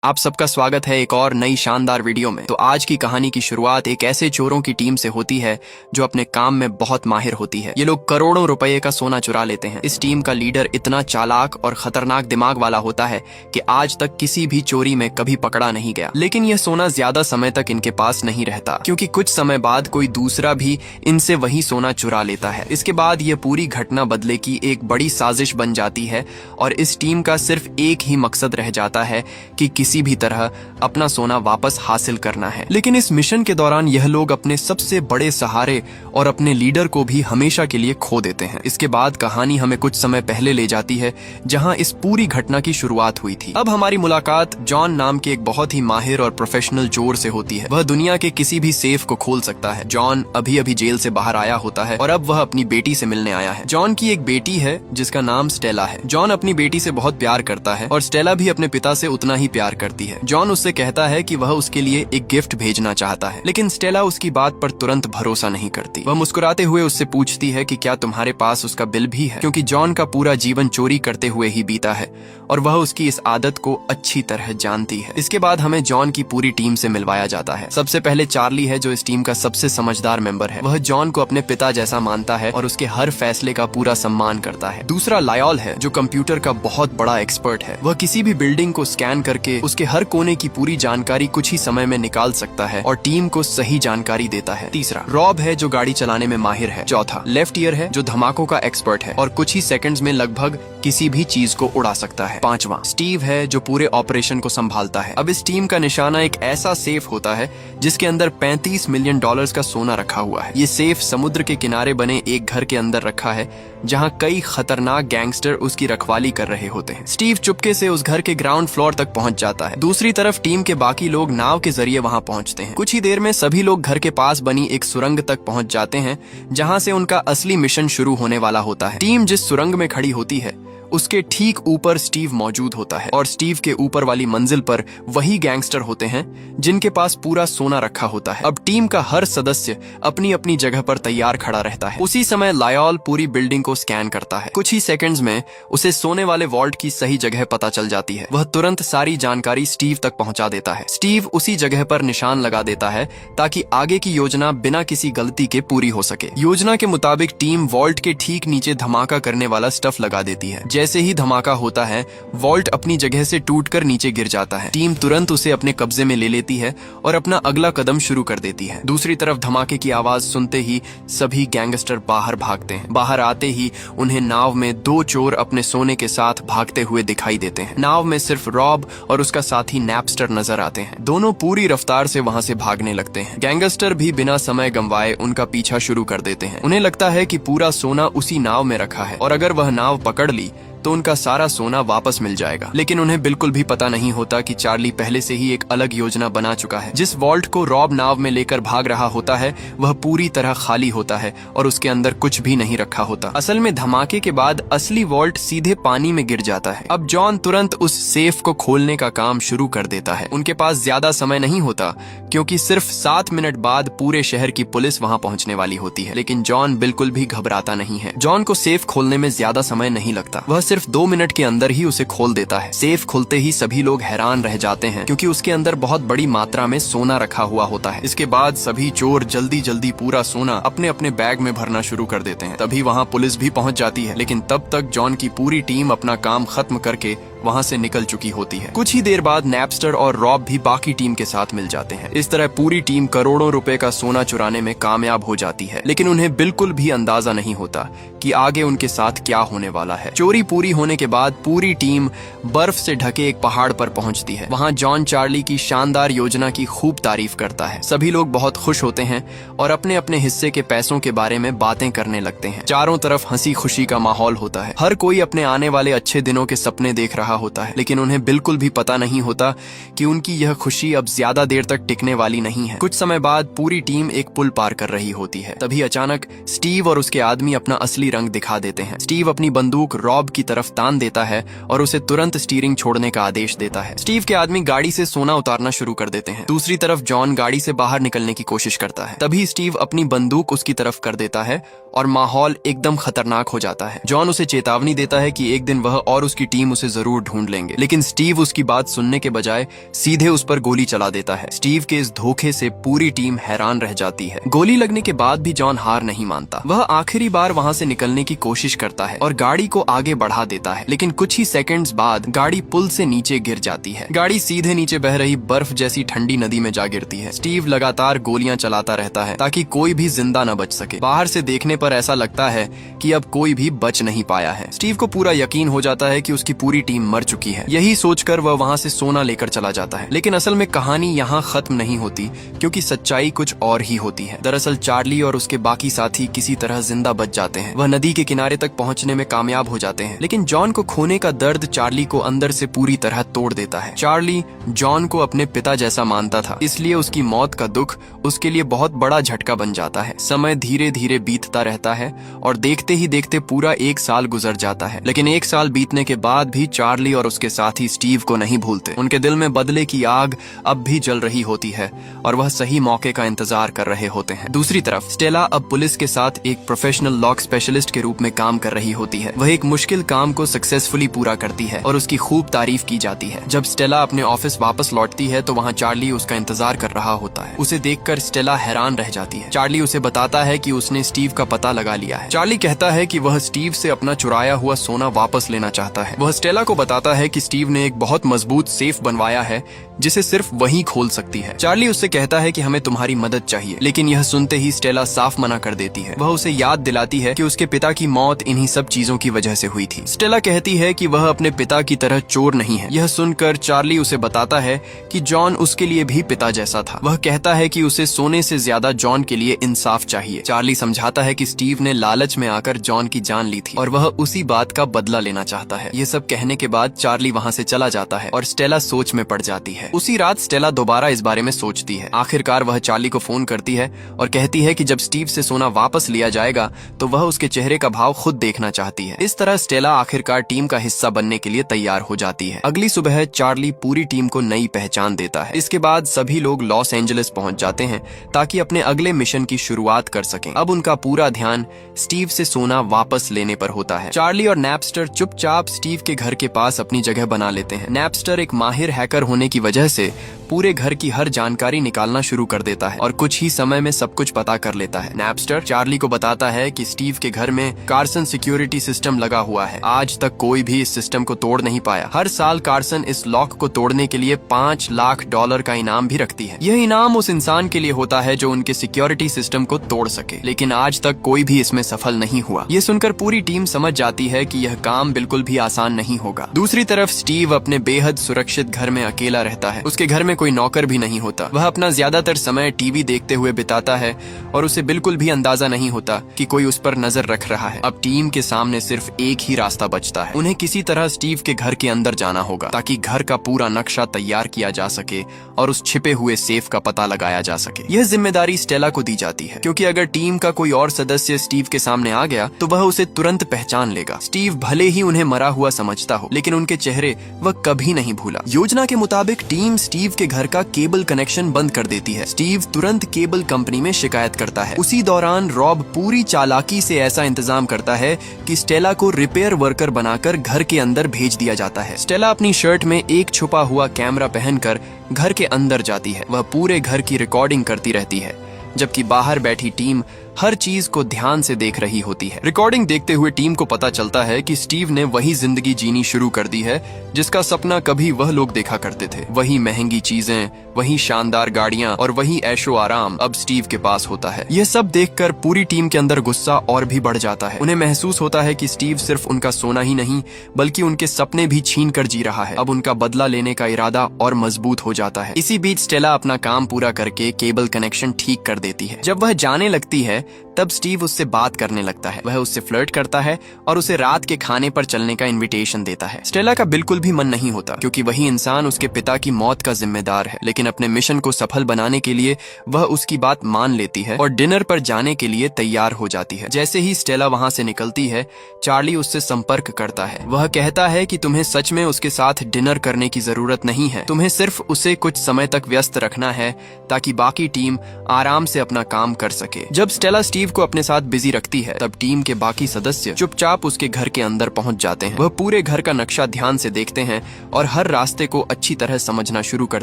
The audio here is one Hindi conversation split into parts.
आप सबका स्वागत है एक और नई शानदार वीडियो में। तो आज की कहानी की शुरुआत एक ऐसे चोरों की टीम से होती है जो अपने काम में बहुत माहिर होती है। ये लोग करोड़ों रुपए का सोना चुरा लेते हैं। इस टीम का लीडर इतना चालाक और खतरनाक दिमाग वाला होता है कि आज तक किसी भी चोरी में कभी पकड़ा नहीं गया। लेकिन यह सोना ज्यादा समय तक इनके पास नहीं रहता, क्योंकि कुछ समय बाद कोई दूसरा भी इनसे वही सोना चुरा लेता है। इसके बाद यह पूरी घटना बदले की एक बड़ी साजिश बन जाती है और इस टीम का सिर्फ एक ही मकसद रह जाता है कि किसी भी तरह अपना सोना वापस हासिल करना है। लेकिन इस मिशन के दौरान यह लोग अपने सबसे बड़े सहारे और अपने लीडर को भी हमेशा के लिए खो देते हैं। इसके बाद कहानी हमें कुछ समय पहले ले जाती है, जहां इस पूरी घटना की शुरुआत हुई थी। अब हमारी मुलाकात जॉन नाम के एक बहुत ही माहिर और प्रोफेशनल चोर से होती है। वह दुनिया के किसी भी सेफ को खोल सकता है। जॉन अभी अभी जेल से बाहर आया होता है और अब वह अपनी बेटी से मिलने आया है। जॉन की एक बेटी है जिसका नाम स्टेला है। जॉन अपनी बेटी से बहुत प्यार करता है और स्टेला भी अपने पिता से उतना ही प्यार करती है। जॉन उससे कहता है कि वह उसके लिए एक गिफ्ट भेजना चाहता है, लेकिन स्टेला उसकी बात पर तुरंत भरोसा नहीं करती। वह मुस्कुराते हुए उससे पूछती है कि क्या तुम्हारे पास उसका बिल भी है, क्योंकि जॉन का पूरा जीवन चोरी करते हुए ही बीता है और वह उसकी इस आदत को अच्छी तरह जानती है। इसके बाद हमें जॉन की पूरी टीम से मिलवाया जाता है। सबसे पहले चार्ली है, जो इस टीम का सबसे समझदार मेंबर है। वह जॉन को अपने पिता जैसा मानता है और उसके हर फैसले का पूरा सम्मान करता है। दूसरा लायॉल है, जो कंप्यूटर का बहुत बड़ा एक्सपर्ट है। वह किसी भी बिल्डिंग को स्कैन करके उसके हर कोने की पूरी जानकारी कुछ ही समय में निकाल सकता है और टीम को सही जानकारी देता है। तीसरा रॉब है, जो गाड़ी चलाने में माहिर है। चौथा लेफ्ट ईयर है, जो धमाकों का एक्सपर्ट है और कुछ ही सेकंड्स में लगभग किसी भी चीज को उड़ा सकता है। पांचवा स्टीव है, जो पूरे ऑपरेशन को संभालता है। अब इस टीम का निशाना एक ऐसा सेफ होता है जिसके अंदर $35 मिलियन का सोना रखा हुआ है। ये सेफ समुद्र के किनारे बने एक घर के अंदर रखा है, जहाँ कई खतरनाक गैंगस्टर उसकी रखवाली कर रहे होते हैं। स्टीव चुपके से उस घर के ग्राउंड फ्लोर तक पहुंच जाता है। दूसरी तरफ टीम के बाकी लोग नाव के जरिए वहां पहुंचते हैं। कुछ ही देर में सभी लोग घर के पास बनी एक सुरंग तक पहुंच जाते हैं, जहां से उनका असली मिशन शुरू होने वाला होता है। टीम जिस सुरंग में खड़ी होती है उसके ठीक ऊपर स्टीव मौजूद होता है और स्टीव के ऊपर वाली मंजिल पर वही गैंगस्टर होते हैं जिनके पास पूरा सोना रखा होता है। अब टीम का हर सदस्य अपनी अपनी जगह पर तैयार खड़ा रहता है। उसी समय लायॉल पूरी बिल्डिंग को स्कैन करता है। कुछ ही सेकंड्स में उसे सोने वाले वॉल्ट की सही जगह पता चल जाती है। वह तुरंत सारी जानकारी स्टीव तक पहुंचा देता है। स्टीव उसी जगह पर निशान लगा देता है ताकि आगे की योजना बिना किसी गलती के पूरी हो सके। योजना के मुताबिक टीम वॉल्ट के ठीक नीचे धमाका करने वाला स्टफ लगा देती है। जैसे ही धमाका होता है, वॉल्ट अपनी जगह से टूटकर नीचे गिर जाता है। टीम तुरंत उसे अपने कब्जे में ले लेती है और अपना अगला कदम शुरू कर देती है। दूसरी तरफ धमाके की आवाज सुनते ही सभी गैंगस्टर बाहर भागते हैं। बाहर आते ही उन्हें नाव में दो चोर अपने सोने के साथ भागते हुए दिखाई देते हैं। नाव में सिर्फ रॉब और उसका साथी नैपस्टर नजर आते हैं। दोनों पूरी रफ्तार से वहां से भागने लगते हैं। गैंगस्टर भी बिना समय गंवाए उनका पीछा शुरू कर देते हैं। उन्हें लगता है कि पूरा सोना उसी नाव में रखा है और अगर वह नाव पकड़ ली तो उनका सारा सोना वापस मिल जाएगा। लेकिन उन्हें बिल्कुल भी पता नहीं होता कि चार्ली पहले से ही एक अलग योजना बना चुका है। जिस वॉल्ट को रॉब नाव में लेकर भाग रहा होता है वह पूरी तरह खाली होता है और उसके अंदर कुछ भी नहीं रखा होता। असल में धमाके के बाद असली वॉल्ट सीधे पानी में गिर जाता है। अब जॉन तुरंत उस सेफ को खोलने का काम शुरू कर देता है। उनके पास ज्यादा समय नहीं होता, क्योंकि सिर्फ 7 मिनट बाद पूरे शहर की पुलिस वहां पहुंचने वाली होती है। लेकिन जॉन बिल्कुल भी घबराता नहीं है। जॉन को सेफ खोलने में ज्यादा समय नहीं लगता। वह सिर्फ 2 मिनट के अंदर ही उसे खोल देता है। सेफ खुलते ही सभी लोग हैरान रह जाते हैं, क्योंकि उसके अंदर बहुत बड़ी मात्रा में सोना रखा हुआ होता है। इसके बाद सभी चोर जल्दी जल्दी पूरा सोना अपने अपने बैग में भरना शुरू कर देते हैं। तभी वहां पुलिस भी पहुंच जाती है, लेकिन तब तक जॉन की पूरी टीम अपना काम खत्म करके वहां से निकल चुकी होती है। कुछ ही देर बाद नैपस्टर और रॉब भी बाकी टीम के साथ मिल जाते हैं। इस तरह पूरी टीम करोड़ों रुपए का सोना चुराने में कामयाब हो जाती है, लेकिन उन्हें बिल्कुल भी अंदाजा नहीं होता कि आगे उनके साथ क्या होने वाला है। चोरी पूरी होने के बाद पूरी टीम बर्फ से ढके एक पहाड़ पर पहुंचती है। वहां जॉन चार्ली की शानदार योजना की खूब तारीफ करता है। सभी लोग बहुत खुश होते हैं और अपने अपने हिस्से के पैसों के बारे में बातें करने लगते हैं। चारों तरफ हंसी खुशी का माहौल होता है। हर कोई अपने आने वाले अच्छे दिनों के सपने देख रहा होता है, लेकिन उन्हें बिल्कुल भी पता नहीं होता कि उनकी यह खुशी अब ज्यादा देर तक टिकने वाली नहीं है। कुछ समय बाद पूरी टीम एक पुल पार कर रही होती है। तभी अचानक स्टीव और उसके आदमी अपना असली रंग दिखा देते हैं। स्टीव अपनी बंदूक रॉब की तरफ तान देता है और उसे तुरंत स्टीयरिंग छोड़ने का आदेश देता है। स्टीव के आदमी गाड़ी से सोना उतारना शुरू कर देते हैं। दूसरी तरफ जॉन गाड़ी से बाहर निकलने की कोशिश करता है। तभी स्टीव अपनी बंदूक उसकी तरफ कर देता है और माहौल एकदम खतरनाक हो जाता है। जॉन उसे चेतावनी देता है कि एक दिन वह और उसकी टीम उसे जरूर जरूर ढूंढ लेंगे। लेकिन स्टीव उसकी बात सुनने के बजाय सीधे उस पर गोली चला देता है। स्टीव के इस धोखे से पूरी टीम हैरान रह जाती है। गोली लगने के बाद भी जॉन हार नहीं मानता। वह आखिरी बार वहां से निकलने की कोशिश करता है और गाड़ी को आगे बढ़ा देता है, लेकिन कुछ ही सेकंड्स बाद गाड़ी पुल से नीचे गिर जाती है। गाड़ी सीधे नीचे बह रही बर्फ जैसी ठंडी नदी में जा गिरती है। स्टीव लगातार गोलियां चलाता रहता है ताकि कोई भी जिंदा न बच सके। बाहर से देखने पर ऐसा लगता है कि अब कोई भी बच नहीं पाया है। स्टीव को पूरा यकीन हो जाता है कि उसकी पूरी टीम मर चुकी है। यही सोचकर वह वहां से सोना लेकर चला जाता है। लेकिन असल में कहानी यहाँ खत्म नहीं होती, क्योंकि सच्चाई कुछ और ही होती है। दरअसल चार्ली और उसके बाकी साथी किसी तरह जिंदा बच जाते हैं। वह नदी के किनारे तक पहुंचने में कामयाब हो जाते हैं, लेकिन जॉन को खोने का दर्द चार्ली को अंदर से पूरी तरह तोड़ देता है। चार्ली जॉन को अपने पिता जैसा मानता था, इसलिए उसकी मौत का दुख उसके लिए बहुत बड़ा झटका बन जाता है। समय धीरे धीरे बीतता रहता है और देखते ही देखते पूरा 1 साल गुजर जाता है। लेकिन 1 साल बीतने के बाद भी चार्ली और उसके साथी स्टीव को नहीं भूलते। उनके दिल में बदले की आग अब भी जल रही होती है और वह सही मौके का इंतजार कर रहे होते हैं। दूसरी तरफ स्टेला अब पुलिस के साथ एक प्रोफेशनल लॉक स्पेशलिस्ट के रूप में काम कर रही होती है। वह एक मुश्किल काम को सक्सेसफुली पूरा करती है और उसकी खूब तारीफ की जाती है। जब स्टेला अपने ऑफिस वापस लौटती है तो वहाँ चार्ली उसका इंतजार कर रहा होता है। उसे देखकर स्टेला हैरान रह जाती है। चार्ली उसे बताता है कि उसने स्टीव का पता लगा लिया है। चार्ली कहता है कि वह स्टीव से अपना चुराया हुआ सोना वापस लेना चाहता है। वह स्टेला को बताता है कि स्टीव ने एक बहुत मजबूत सेफ बनवाया है जिसे सिर्फ वही खोल सकती है। चार्ली उससे कहता है कि हमें तुम्हारी मदद चाहिए, लेकिन यह सुनते ही स्टेला साफ मना कर देती है। वह उसे याद दिलाती है कि उसके पिता की मौत इन्हीं सब चीजों की वजह से हुई थी। स्टेला कहती है कि वह अपने पिता की तरह चोर नहीं है। यह सुनकर चार्ली उसे बताता है कि जॉन उसके लिए भी पिता जैसा था। वह कहता है कि उसे सोने से ज्यादा जॉन के लिए इंसाफ चाहिए। चार्ली समझाता है कि स्टीव ने लालच में आकर जॉन की जान ली थी और वह उसी बात का बदला लेना चाहता है। ये सब कहने के बाद चार्ली वहाँ से चला जाता है और स्टेला सोच में पड़ जाती है। उसी रात स्टेला दोबारा इस बारे में सोचती है। आखिरकार वह चार्ली को फोन करती है और कहती है कि जब स्टीव से सोना वापस लिया जाएगा तो वह उसके चेहरे का भाव खुद देखना चाहती है। इस तरह स्टेला आखिरकार टीम का हिस्सा बनने के लिए तैयार हो जाती है। अगली सुबह चार्ली पूरी टीम को नई पहचान देता है। इसके बाद सभी लोग लॉस एंजलिस पहुंच जाते हैं ताकि अपने अगले मिशन की शुरुआत कर सकें। अब उनका पूरा ध्यान स्टीव से सोना वापस लेने पर होता है। चार्ली और नैपस्टर चुपचाप स्टीव के घर के पास अपनी जगह बना लेते हैं। नैपस्टर एक माहिर हैकर होने की वजह से पूरे घर की हर जानकारी निकालना शुरू कर देता है और कुछ ही समय में सब कुछ पता कर लेता है। नैपस्टर चार्ली को बताता है कि स्टीव के घर में कार्सन सिक्योरिटी सिस्टम लगा हुआ है। आज तक कोई भी इस सिस्टम को तोड़ नहीं पाया। हर साल कार्सन इस लॉक को तोड़ने के लिए $5 लाख का इनाम भी रखती है। यह इनाम उस इंसान के लिए होता है जो उनके सिक्योरिटी सिस्टम को तोड़ सके, लेकिन आज तक कोई भी इसमें सफल नहीं हुआ। ये सुनकर पूरी टीम समझ जाती है कि यह काम बिल्कुल भी आसान नहीं होगा। दूसरी तरफ स्टीव अपने बेहद सुरक्षित घर में अकेला रहता है। उसके घर में कोई नौकर भी नहीं होता। वह अपना ज्यादातर समय टीवी देखते हुए बिताता है और उसे बिल्कुल भी अंदाजा नहीं होता कि कोई उस पर नजर रख रहा है। अब टीम के सामने सिर्फ एक ही रास्ता बचता है। उन्हें किसी तरह स्टीव के घर के अंदर जाना होगा ताकि घर का पूरा नक्शा तैयार किया जा सके और उस छिपे हुए सेफ का पता लगाया जा सके। यह जिम्मेदारी स्टेला को दी जाती है, क्योंकि अगर टीम का कोई और सदस्य स्टीव के सामने आ गया तो वह उसे तुरंत पहचान लेगा। स्टीव भले ही उन्हें मरा हुआ समझता हो, लेकिन उनके चेहरे वह कभी नहीं भूला। योजना के मुताबिक टीम स्टीव के घर का केबल कनेक्शन बंद कर देती है। स्टीव तुरंत केबल कंपनी में शिकायत करता है। उसी दौरान रॉब पूरी चालाकी से ऐसा इंतजाम करता है कि स्टेला को रिपेयर वर्कर बनाकर घर के अंदर भेज दिया जाता है। स्टेला अपनी शर्ट में एक छुपा हुआ कैमरा पहनकर घर के अंदर जाती है। वह पूरे घर की रिकॉर्डिंग करती रहती है, जबकि बाहर बैठी टीम हर चीज को ध्यान से देख रही होती है। रिकॉर्डिंग देखते हुए टीम को पता चलता है कि स्टीव ने वही जिंदगी जीनी शुरू कर दी है जिसका सपना कभी वह लोग देखा करते थे। वही महंगी चीजें, वही शानदार गाड़ियां और वही ऐशो आराम अब स्टीव के पास होता है। यह सब देखकर पूरी टीम के अंदर गुस्सा और भी बढ़ जाता है। उन्हें महसूस होता है कि स्टीव सिर्फ उनका सोना ही नहीं बल्कि उनके सपने भी छीन कर जी रहा है। अब उनका बदला लेने का इरादा और मजबूत हो जाता है। इसी बीच स्टेला अपना काम पूरा करके केबल कनेक्शन ठीक कर देती है। जब वह जाने लगती है तब स्टीव उससे बात करने लगता है। वह उससे फ्लर्ट करता है और उसे रात के खाने पर चलने का इनविटेशन देता है। स्टेला का बिल्कुल भी मन नहीं होता, क्योंकि वही इंसान उसके पिता की मौत का जिम्मेदार है। लेकिन अपने मिशन को सफल बनाने के लिए वह उसकी बात मान लेती है और डिनर पर जाने के लिए तैयार हो जाती है। जैसे ही स्टेला वहाँ से निकलती है, चार्ली उससे संपर्क करता है। वह कहता है कि तुम्हें सच में उसके साथ डिनर करने की जरूरत नहीं है। तुम्हें सिर्फ उसे कुछ समय तक व्यस्त रखना है ताकि बाकी टीम आराम से अपना काम कर सके। जब स्टेला स्टीव स्टीव को अपने साथ बिजी रखती है, तब टीम के बाकी सदस्य चुपचाप उसके घर के अंदर पहुंच जाते हैं। वह पूरे घर का नक्शा ध्यान से देखते हैं और हर रास्ते को अच्छी तरह समझना शुरू कर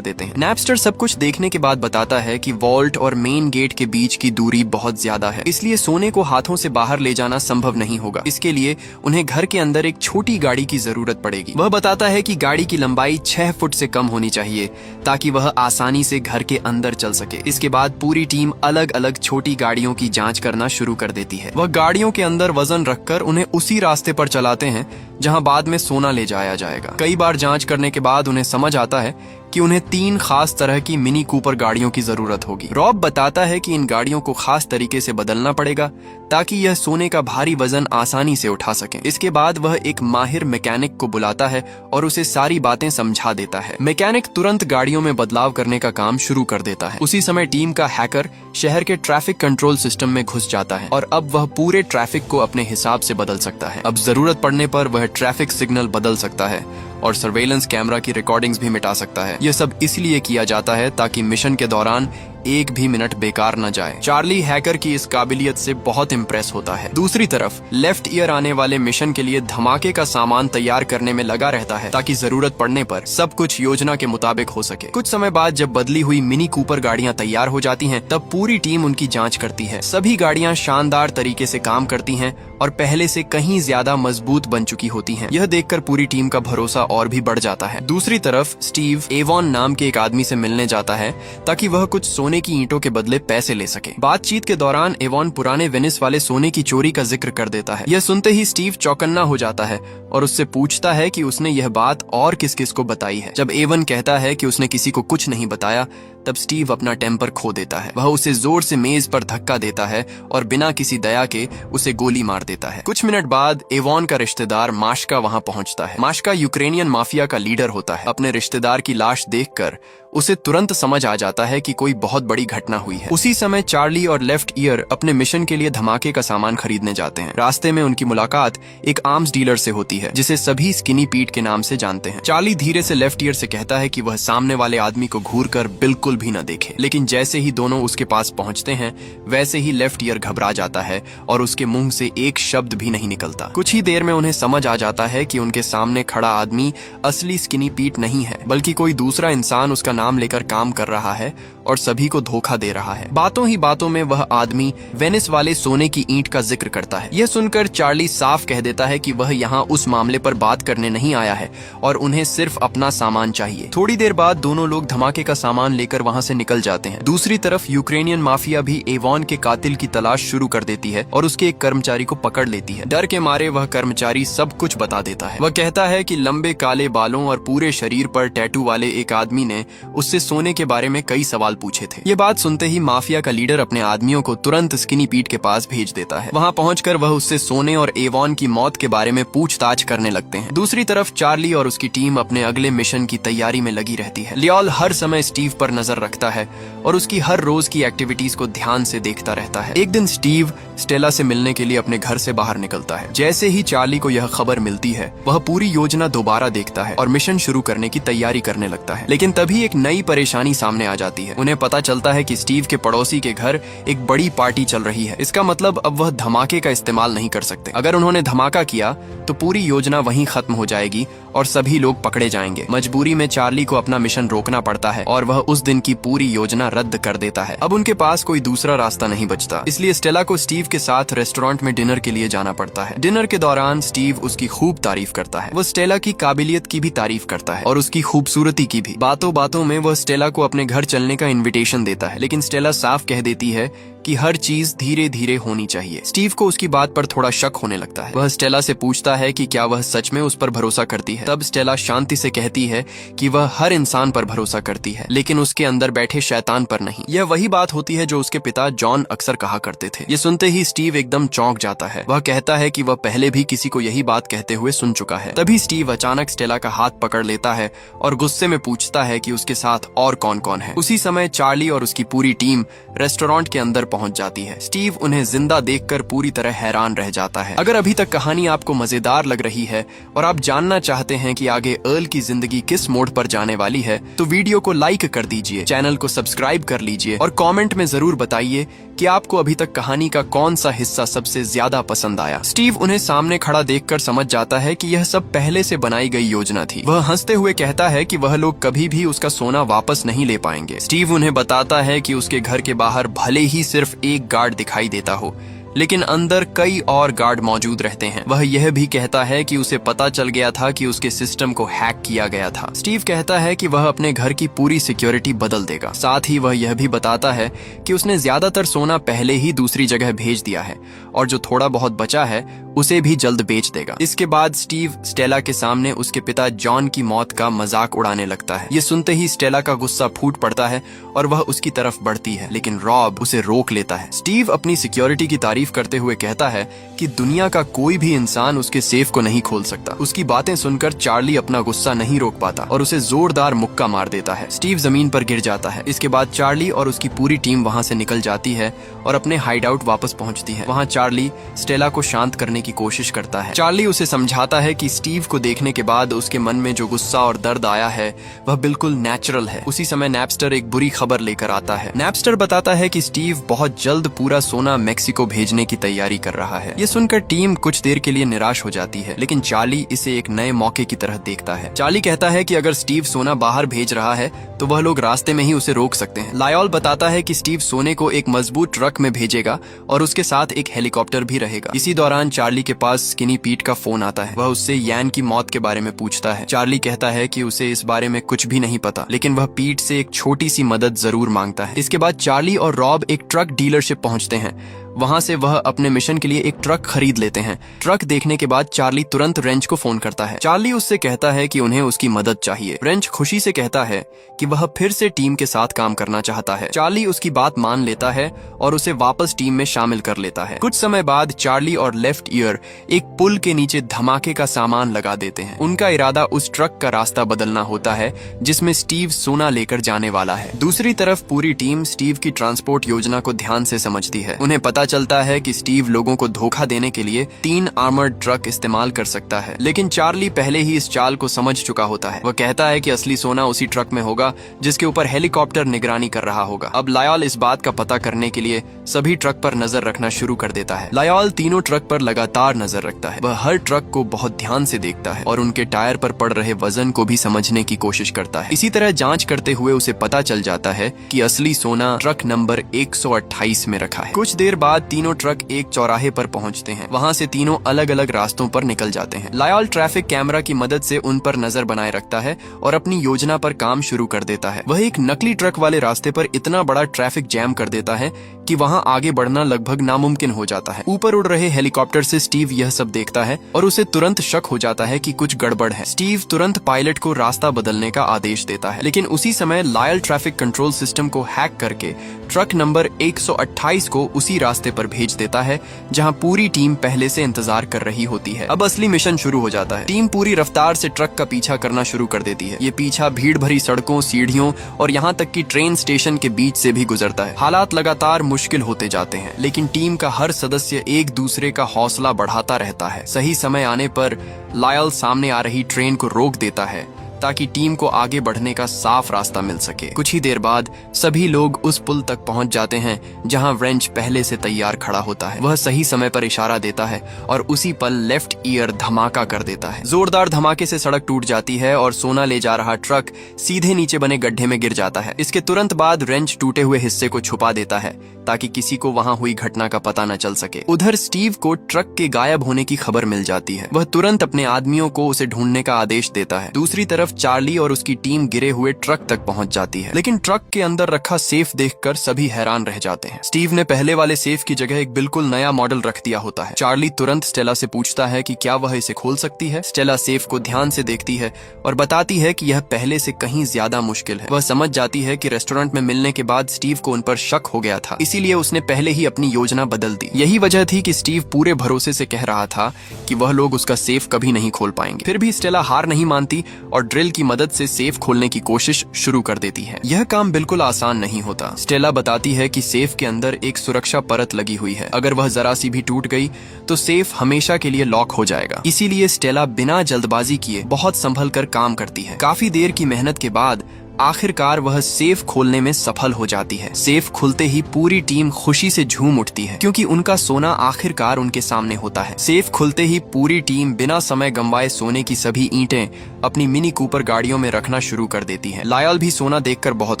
देते हैं। नैपस्टर सब कुछ देखने के बाद बताता है कि वॉल्ट और मेन गेट के बीच की दूरी बहुत ज्यादा है, इसलिए सोने को हाथों से बाहर ले जाना संभव नहीं होगा। इसके लिए उन्हें घर के अंदर एक छोटी गाड़ी की जरूरत पड़ेगी। वह बताता है कि गाड़ी की लंबाई 6 फुट से कम होनी चाहिए ताकि वह आसानी से घर के अंदर चल सके। इसके बाद पूरी टीम अलग अलग छोटी गाड़ियों की जांच करना शुरू कर देती है। वह गाड़ियों के अंदर वजन रखकर उन्हें उसी रास्ते पर चलाते हैं जहां बाद में सोना ले जाया जाएगा। कई बार जांच करने के बाद उन्हें समझ आता है कि उन्हें 3 खास तरह की मिनी कूपर गाड़ियों की जरूरत होगी। रॉब बताता है कि इन गाड़ियों को खास तरीके से बदलना पड़ेगा ताकि यह सोने का भारी वजन आसानी से उठा सके। इसके बाद वह एक माहिर मैकेनिक को बुलाता है और उसे सारी बातें समझा देता है। मैकेनिक तुरंत गाड़ियों में बदलाव करने का काम शुरू कर देता है। उसी समय टीम का हैकर शहर के ट्रैफिक कंट्रोल सिस्टम में घुस जाता है और अब वह पूरे ट्रैफिक को अपने हिसाब से बदल सकता है। अब जरूरत पड़ने पर वह ट्रैफिक सिग्नल बदल सकता है और सर्वेलेंस कैमरा की रिकॉर्डिंग्स भी मिटा सकता है। यह सब इसलिए किया जाता है ताकि मिशन के दौरान एक भी मिनट बेकार न जाए। चार्ली हैकर की इस काबिलियत से बहुत इम्प्रेस होता है। दूसरी तरफ लेफ्ट ईयर आने वाले मिशन के लिए धमाके का सामान तैयार करने में लगा रहता है ताकि जरूरत पड़ने पर सब कुछ योजना के मुताबिक हो सके। कुछ समय बाद जब बदली हुई मिनी कूपर गाड़ियां तैयार हो जाती हैं, तब पूरी टीम उनकी जांच करती है। सभी गाड़ियां शानदार तरीके से काम करती हैं और पहले से कहीं ज्यादा मजबूत बन चुकी होती हैं। यह देखकर पूरी टीम का भरोसा और भी बढ़ जाता है। दूसरी तरफ स्टीव एवॉन नाम के एक आदमी से मिलने जाता है ताकि वह कुछ सोने की ईंटों के बदले पैसे ले सके। बातचीत के दौरान एवॉन पुराने वेनिस वाले सोने की चोरी का जिक्र कर देता है। यह सुनते ही स्टीव चौकन्ना हो जाता है और उससे पूछता है कि उसने यह बात और किस किस को बताई है। जब एवन कहता है कि उसने किसी को कुछ नहीं बताया, तब स्टीव अपना टेम्पर खो देता है। वह उसे जोर से मेज पर धक्का देता है और बिना किसी दया के उसे गोली मार देता है। कुछ मिनट बाद एवॉन का रिश्तेदार माश्का वहां पहुंचता है। माश्का यूक्रेनियन माफिया का लीडर होता है। अपने रिश्तेदार की लाश देखकर उसे तुरंत समझ आ जाता है कि कोई बहुत बड़ी घटना हुई है। उसी समय चार्ली और लेफ्ट ईयर अपने मिशन के लिए धमाके का सामान खरीदने जाते हैं। रास्ते में उनकी मुलाकात एक आर्म्स डीलर से होती है जिसे सभी स्किनी पीट के नाम से जानते हैं। चार्ली धीरे से लेफ्ट ईयर से कहता है कि वह सामने वाले आदमी को घूरकर बिल्कुल भी न देखे, लेकिन जैसे ही दोनों उसके पास पहुंचते हैं वैसे ही लेफ्ट ईयर घबरा जाता है और उसके मुंह से एक शब्द भी नहीं निकलता। कुछ ही देर में उन्हें समझ आ जाता है कि उनके सामने खड़ा आदमी असली स्किनी पीट नहीं है, बल्कि कोई दूसरा इंसान उसका नाम लेकर काम कर रहा है और सभी को धोखा दे रहा है। बातों ही बातों में वह आदमी वेनिस वाले सोने की ईंट का जिक्र करता है। यह सुनकर चार्ली साफ कह देता है कि वह यहाँ उस मामले पर बात करने नहीं आया है और उन्हें सिर्फ अपना सामान चाहिए। थोड़ी देर बाद दोनों लोग धमाके का सामान लेकर वहाँ से निकल जाते हैं। दूसरी तरफ यूक्रेनियन माफिया भी एवॉन के कातिल की तलाश शुरू कर देती है और उसके एक कर्मचारी को पकड़ लेती है। डर के मारे वह कर्मचारी सब कुछ बता देता है। वह कहता है कि लंबे काले बालों और पूरे शरीर पर टैटू वाले एक आदमी ने उससे सोने के बारे में कई सवाल पूछे थे। ये बात सुनते ही माफिया का लीडर अपने आदमियों को तुरंत स्किनी पीट के पास भेज देता है। वहाँ पहुंचकर वह उससे सोने और एवॉन की मौत के बारे में पूछताछ करने लगते हैं। दूसरी तरफ चार्ली और उसकी टीम अपने अगले मिशन की तैयारी में लगी रहती है। लियोल हर समय स्टीव पर नजर रखता है और उसकी हर रोज की एक्टिविटीज को ध्यान से देखता रहता है। एक दिन स्टीव स्टेला से मिलने के लिए अपने घर से बाहर निकलता है। जैसे ही चार्ली को यह खबर मिलती है, वह पूरी योजना दोबारा देखता है और मिशन शुरू करने की तैयारी करने लगता है। लेकिन तभी एक नई परेशानी सामने आ जाती है। उन्हें पता चलता है कि स्टीव के पड़ोसी के घर एक बड़ी पार्टी चल रही है। इसका मतलब अब वह धमाके का इस्तेमाल नहीं कर सकते। अगर उन्होंने धमाका किया तो पूरी योजना वहीं खत्म हो जाएगी और सभी लोग पकड़े जाएंगे। मजबूरी में चार्ली को अपना मिशन रोकना पड़ता है और वह उस दिन की पूरी योजना रद्द कर देता है। अब उनके पास कोई दूसरा रास्ता नहीं बचता, इसलिए स्टेला को स्टीव के साथ रेस्टोरेंट में डिनर के लिए जाना पड़ता है। डिनर के दौरान स्टीव उसकी खूब तारीफ करता है। वो स्टेला की काबिलियत की भी तारीफ करता है और उसकी खूबसूरती की भी। बातों बातों में वह स्टेला को अपने घर चलने का इन्विटेशन देता है, लेकिन स्टेला साफ कह देती है कि हर चीज धीरे धीरे होनी चाहिए। स्टीव को उसकी बात पर थोड़ा शक होने लगता है। वह स्टेला से पूछता है कि क्या वह सच में उस पर भरोसा करती है। तब स्टेला शांति से कहती है कि वह हर इंसान पर भरोसा करती है, लेकिन उसके अंदर बैठे शैतान पर नहीं। यह वही बात होती है जो उसके पिता जॉन अक्सर कहा करते थे। ये सुनते ही स्टीव एकदम चौंक जाता है। वह कहता है कि वह पहले भी किसी को यही बात कहते हुए सुन चुका है। तभी स्टीव अचानक स्टेला का हाथ पकड़ लेता है और गुस्से में पूछता है कि उसके साथ और कौन कौन है। उसी समय चार्ली और उसकी पूरी टीम रेस्टोरेंट के अंदर पहुंच जाती है। स्टीव उन्हें जिंदा देखकर पूरी तरह हैरान रह जाता है। अगर अभी तक कहानी आपको मजेदार लग रही है और आप जानना चाहते हैं कि आगे अर्ल की जिंदगी किस मोड़ पर जाने वाली है, तो वीडियो को लाइक कर दीजिए, चैनल को सब्सक्राइब कर लीजिए और कमेंट में जरूर बताइए कि आपको अभी तक कहानी का कौन सा हिस्सा सबसे ज्यादा पसंद आया। स्टीव उन्हें सामने खड़ा देखकर समझ जाता है कि यह सब पहले से बनाई गई योजना थी। वह हंसते हुए कहता है कि वह लोग कभी भी उसका सोना वापस नहीं ले पाएंगे। स्टीव उन्हें बताता है कि उसके घर के बाहर भले ही सिर्फ एक गार्ड दिखाई देता हो, लेकिन अंदर कई और गार्ड मौजूद रहते हैं। वह यह भी कहता है कि उसे पता चल गया था कि उसके सिस्टम को हैक किया गया था। स्टीव कहता है कि वह अपने घर की पूरी सिक्योरिटी बदल देगा। साथ ही वह यह भी बताता है कि उसने ज्यादातर सोना पहले ही दूसरी जगह भेज दिया है और जो थोड़ा बहुत बचा है उसे भी जल्द बेच देगा। इसके बाद स्टीव स्टेला के सामने उसके पिता जॉन की मौत का मजाक उड़ाने लगता है। ये सुनते ही स्टेला का गुस्सा फूट पड़ता है और वह उसकी तरफ बढ़ती है, लेकिन रॉब उसे रोक लेता है। स्टीव अपनी सिक्योरिटी की तारीफ करते हुए कहता है कि दुनिया का कोई भी इंसान उसके सेफ को नहीं खोल सकता। उसकी बातें सुनकर चार्ली अपना गुस्सा नहीं रोक पाता और उसे जोरदार मुक्का मार देता है। स्टीव जमीन पर गिर जाता है। इसके बाद चार्ली और उसकी पूरी टीम वहां से निकल जाती है और अपने हाइडआउट वापस पहुंचती है। वहां चार्ली स्टेला को शांत करने की कोशिश करता है। चार्ली उसे समझाता है कि स्टीव को देखने के बाद उसके मन में जो गुस्सा और दर्द आया है वह बिल्कुल नेचुरल है। उसी समय नैपस्टर एक बुरी खबर लेकर आता है। नैपस्टर बताता है कि स्टीव बहुत जल्द पूरा सोना मेक्सिको भेजने की तैयारी कर रहा है। ये सुनकर टीम कुछ देर के लिए निराश हो जाती है, लेकिन चार्ली इसे एक नए मौके की तरह देखता है। चार्ली कहता है कि अगर स्टीव सोना बाहर भेज रहा है तो वह लोग रास्ते में ही उसे रोक सकते हैं। लायोल बताता है कि स्टीव सोने को एक मजबूत ट्रक में भेजेगा और उसके साथ एक हेलीकॉप्टर भी रहेगा। इसी दौरान चार्ली के पास स्किनी पीट का फोन आता है। वह उससे यान की मौत के बारे में पूछता है। चार्ली कहता है कि उसे इस बारे में कुछ भी नहीं पता, लेकिन वह पीट से एक छोटी सी मदद जरूर मांगता है। इसके बाद चार्ली और रॉब एक ट्रक डीलरशिप पहुंचते हैं। वहां से वह अपने मिशन के लिए एक ट्रक खरीद लेते हैं। ट्रक देखने के बाद चार्ली तुरंत रेंच को फोन करता है। चार्ली उससे कहता है कि उन्हें उसकी मदद चाहिए। रेंच खुशी से कहता है कि वह फिर से टीम के साथ काम करना चाहता है। चार्ली उसकी बात मान लेता है और उसे वापस टीम में शामिल कर लेता है। कुछ समय बाद चार्ली और लेफ्ट ईयर एक पुल के नीचे धमाके का सामान लगा देते हैं। उनका इरादा उस ट्रक का रास्ता बदलना होता है जिसमें स्टीव सोना लेकर जाने वाला है। दूसरी तरफ पूरी टीम स्टीव की ट्रांसपोर्ट योजना को ध्यान से समझती है। उन्हें पता चलता है कि स्टीव लोगों को धोखा देने के लिए 3 आर्मर्ड ट्रक इस्तेमाल कर सकता है, लेकिन चार्ली पहले ही इस चाल को समझ चुका होता है। वह कहता है कि असली सोना उसी ट्रक में होगा जिसके ऊपर हेलीकॉप्टर निगरानी कर रहा होगा। अब लायोल इस बात का पता करने के लिए सभी ट्रक पर नजर रखना शुरू कर देता है। लायोल तीनों ट्रक पर लगातार नजर रखता है। वह हर ट्रक को बहुत ध्यान से देखता है और उनके टायर पर पड़ रहे वजन को भी समझने की कोशिश करता है। इसी तरह जांच करते हुए उसे पता चल जाता है कि असली सोना ट्रक नंबर 128 में रखा है। कुछ देर बाद तीनों ट्रक एक चौराहे पर पहुंचते हैं। वहां से तीनों अलग अलग रास्तों पर निकल जाते हैं। लायोल ट्रैफिक कैमरा की मदद से उन पर नजर बनाए रखता है और अपनी योजना पर काम शुरू कर देता है। वह एक नकली ट्रक वाले रास्ते पर इतना बड़ा ट्रैफिक जैम कर देता है कि वहां आगे बढ़ना लगभग नामुमकिन हो जाता है। ऊपर उड़ रहे हेलीकॉप्टर से स्टीव यह सब देखता है और उसे तुरंत शक हो जाता है कि कुछ गड़बड़ है। स्टीव तुरंत पायलट को रास्ता बदलने का आदेश देता है, लेकिन उसी समय लायल ट्रैफिक कंट्रोल सिस्टम को हैक करके ट्रक नंबर 128 को उसी रास्ते पर भेज देता है जहां पूरी टीम पहले से इंतजार कर रही होती है। अब असली मिशन शुरू हो जाता है। टीम पूरी रफ्तार से ट्रक का पीछा करना शुरू कर देती है। ये पीछा भीड़ भरी सड़कों, सीढ़ियों और यहाँ तक कि ट्रेन स्टेशन के बीच से भी गुजरता है। हालात लगातार मुश्किल होते जाते हैं, लेकिन टीम का हर सदस्य एक दूसरे का हौसला बढ़ाता रहता है। सही समय आने पर लायल सामने आ रही ट्रेन को रोक देता है ताकि टीम को आगे बढ़ने का साफ रास्ता मिल सके। कुछ ही देर बाद सभी लोग उस पुल तक पहुंच जाते हैं जहां रेंच पहले से तैयार खड़ा होता है। वह सही समय पर इशारा देता है और उसी पल लेफ्ट ईयर धमाका कर देता है। जोरदार धमाके से सड़क टूट जाती है और सोना ले जा रहा ट्रक सीधे नीचे बने गड्ढे में गिर जाता है। इसके तुरंत बाद रेंच टूटे हुए हिस्से को छुपा देता है ताकि किसी को वहां हुई घटना का पता न चल सके। उधर स्टीव को ट्रक के गायब होने की खबर मिल जाती है। वह तुरंत अपने आदमियों को उसे ढूंढने का आदेश देता है। दूसरी तरफ चार्ली और उसकी टीम गिरे हुए ट्रक तक पहुंच जाती है, लेकिन ट्रक के अंदर रखा सेफ देखकर सभी हैरान रह जाते हैं। स्टीव ने पहले वाले सेफ की जगह एक बिल्कुल नया मॉडल रख दिया होता है। चार्ली तुरंत स्टेला से पूछता है कि क्या वह इसे खोल सकती है। स्टेला सेफ को ध्यान से देखती है और बताती है कि यह पहले से कहीं ज्यादा मुश्किल है। वह समझ जाती है कि रेस्टोरेंट में मिलने के बाद स्टीव को उन पर शक हो गया था, इसीलिए उसने पहले ही अपनी योजना बदल दी। यही वजह थी कि स्टीव पूरे भरोसे से कह रहा था कि वह लोग उसका सेफ कभी नहीं खोल पाएंगे। फिर भी स्टेला हार नहीं मानती और ड्रिल की मदद से सेफ खोलने की कोशिश शुरू कर देती है। यह काम बिल्कुल आसान नहीं होता। स्टेला बताती है कि सेफ के अंदर एक सुरक्षा परत लगी हुई है, अगर वह जरा सी भी टूट गई तो सेफ हमेशा के लिए लॉक हो जाएगा। इसीलिए स्टेला बिना जल्दबाजी किए बहुत संभल कर काम करती है। काफी देर की मेहनत के बाद आखिरकार वह सेफ खोलने में सफल हो जाती है। सेफ खुलते ही पूरी टीम खुशी से झूम उठती है, क्योंकि उनका सोना आखिरकार उनके सामने होता है। सेफ खुलते ही पूरी टीम बिना समय गंवाए सोने की सभी ईंटें अपनी मिनी कूपर गाड़ियों में रखना शुरू कर देती है। लायल भी सोना देखकर बहुत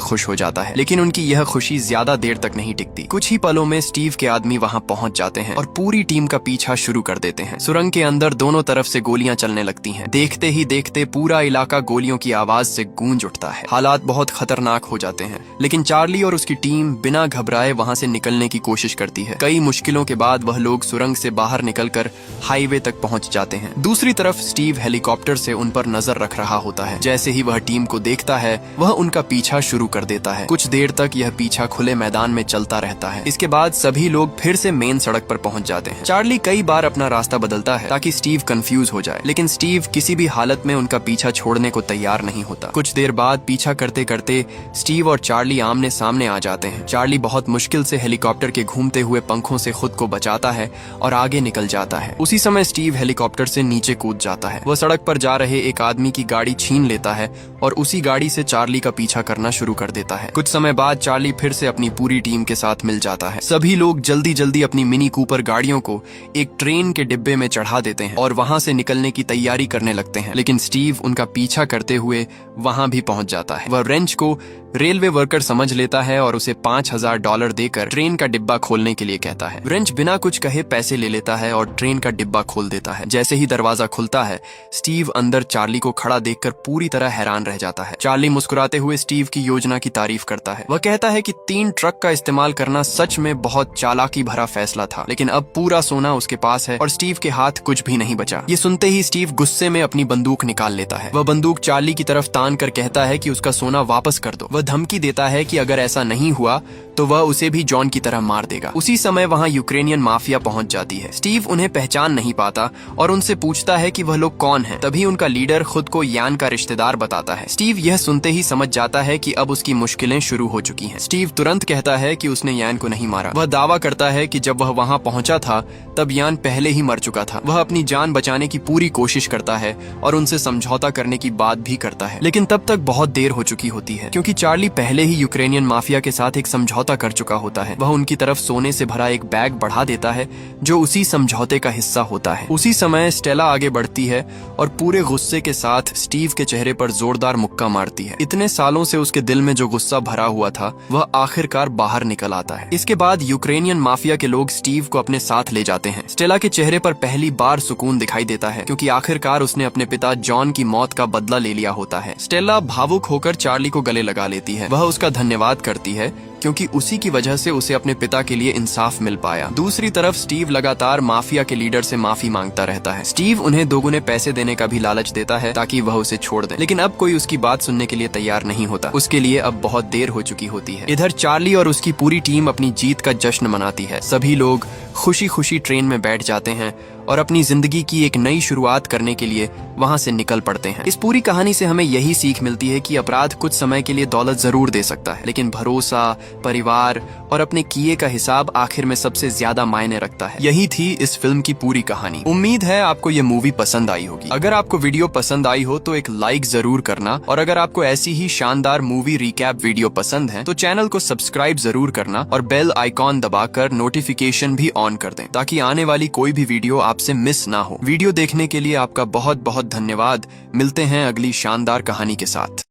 खुश हो जाता है, लेकिन उनकी यह खुशी ज्यादा देर तक नहीं टिकती। कुछ ही पलों में स्टीव के आदमी वहां पहुंच जाते हैं और पूरी टीम का पीछा शुरू कर देते हैं। सुरंग के अंदर दोनों तरफ से गोलियां चलने लगती हैं। देखते ही देखते पूरा इलाका गोलियों की आवाज से गूंज उठता है। हालात बहुत खतरनाक हो जाते हैं, लेकिन चार्ली और उसकी टीम बिना घबराए वहां से निकलने की कोशिश करती है। कई मुश्किलों के बाद वह लोग सुरंग से बाहर निकलकर हाईवे तक पहुंच जाते हैं। दूसरी तरफ स्टीव हेलीकॉप्टर से उन पर नजर रख रहा होता है। जैसे ही वह टीम को देखता है, वह उनका पीछा शुरू कर देता है। कुछ देर तक यह पीछा खुले मैदान में चलता रहता है। इसके बाद सभी लोग फिर से मेन सड़क पर पहुंच जाते हैं। चार्ली कई बार अपना रास्ता बदलता है ताकि स्टीव कंफ्यूज हो जाए, लेकिन स्टीव किसी भी हालत में उनका पीछा छोड़ने को तैयार नहीं होता। कुछ देर बाद पीछा करते करते स्टीव और चार्ली आमने सामने आ जाते हैं। चार्ली बहुत मुश्किल से हेलीकॉप्टर के घूमते हुए पंखों से खुद को बचाता है और आगे निकल जाता है। उसी समय स्टीव हेलीकॉप्टर से नीचे कूद जाता है। वह सड़क पर जा रहे एक आदमी की गाड़ी छीन लेता है और उसी गाड़ी से चार्ली का पीछा करना शुरू कर देता है। कुछ समय बाद चार्ली फिर से अपनी पूरी टीम के साथ मिल जाता है। सभी लोग जल्दी जल्दी अपनी मिनी कूपर गाड़ियों को एक ट्रेन के डिब्बे में चढ़ा देते हैं और वहां से निकलने की तैयारी करने लगते हैं, लेकिन स्टीव उनका पीछा करते हुए वहां भी पहुंच जाता है। वह रेंच को रेलवे वर्कर समझ लेता है और उसे $5000 देकर ट्रेन का डिब्बा खोलने के लिए कहता है। रेंच बिना कुछ कहे पैसे ले लेता है और ट्रेन का डिब्बा खोल देता है। जैसे ही दरवाजा खुलता है, स्टीव अंदर चार्ली को खड़ा देखकर पूरी तरह हैरान रह जाता है। चार्ली मुस्कुराते हुए स्टीव की योजना की तारीफ करता है। वह कहता है कि 3 ट्रक का इस्तेमाल करना सच में बहुत चालाकी भरा फैसला था, लेकिन अब पूरा सोना उसके पास है और स्टीव के हाथ कुछ भी नहीं बचा। ये सुनते ही स्टीव गुस्से में अपनी बंदूक निकाल लेता है। वह बंदूक चार्ली की तरफ तान कर कहता है कि उसका सोना वापस कर दो। वह धमकी देता है कि अगर ऐसा नहीं हुआ तो वह उसे भी जॉन की तरह मार देगा। उसी समय वहां यूक्रेनियन माफिया पहुंच जाती है। स्टीव उन्हें पहचान नहीं पाता और उनसे पूछता है कि वह लोग कौन हैं। तभी उनका लीडर खुद को यान का रिश्तेदार बताता है। स्टीव यह सुनते ही समझ जाता है कि अब उसकी मुश्किलें शुरू हो चुकी हैं। स्टीव तुरंत कहता है कि उसने यान को नहीं मारा। वह दावा करता है कि जब वह वहां पहुंचा था तब यान पहले ही मर चुका था। वह अपनी जान बचाने की पूरी कोशिश करता है और उनसे समझौता करने की बात भी करता है, लेकिन तब तक बहुत देर हो चुकी होती है, क्योंकि चार्ली पहले ही यूक्रेनियन माफिया के साथ एक समझौता कर चुका होता है। वह उनकी तरफ सोने से भरा एक बैग बढ़ा देता है जो उसी समझौते का हिस्सा होता है। उसी समय स्टेला आगे बढ़ती है और पूरे गुस्से के साथ स्टीव के चेहरे पर जोरदार मुक्का मारती है। इतने सालों से उसके दिल में जो गुस्सा भरा हुआ था वह आखिरकार बाहर निकल आता है। इसके बाद यूक्रेनियन माफिया के लोग स्टीव को अपने साथ ले जाते हैं। स्टेला के चेहरे पर पहली बार सुकून दिखाई देता है, क्योंकि आखिरकार उसने अपने पिता जॉन की मौत का बदला ले लिया होता है। स्टेला भावुक होकर चार्ली को गले लगा लेती है। वह उसका धन्यवाद करती है, क्योंकि उसी की वजह से उसे अपने पिता के लिए इंसाफ मिल पाया। दूसरी तरफ स्टीव लगातार माफिया के लीडर से माफी मांगता रहता है। स्टीव उन्हें दोगुने पैसे देने का भी लालच देता है ताकि वह उसे छोड़ दे, लेकिन अब कोई उसकी बात सुनने के लिए तैयार नहीं होता। उसके लिए अब बहुत देर हो चुकी होती है। इधर चार्ली और उसकी पूरी टीम अपनी जीत का जश्न मनाती है। सभी लोग खुशी खुशी ट्रेन में बैठ जाते हैं और अपनी जिंदगी की एक नई शुरुआत करने के लिए वहां से निकल पड़ते हैं। इस पूरी कहानी से हमें यही सीख मिलती है कि अपराध कुछ समय के लिए दौलत जरूर दे सकता है, लेकिन भरोसा, परिवार और अपने किए का हिसाब आखिर में सबसे ज्यादा मायने रखता है। यही थी इस फिल्म की पूरी कहानी। उम्मीद है आपको ये मूवी पसंद आई होगी। अगर आपको वीडियो पसंद आई हो तो एक लाइक जरूर करना, और अगर आपको ऐसी ही शानदार मूवी रिकैप वीडियो पसंद है तो चैनल को सब्सक्राइब जरूर करना और बेल आइकॉन दबाकर नोटिफिकेशन भी ऑन कर दें, ताकि आने वाली कोई भी वीडियो आपसे मिस ना हो। वीडियो देखने के लिए आपका बहुत बहुत धन्यवाद। मिलते हैं अगली शानदार कहानी के साथ।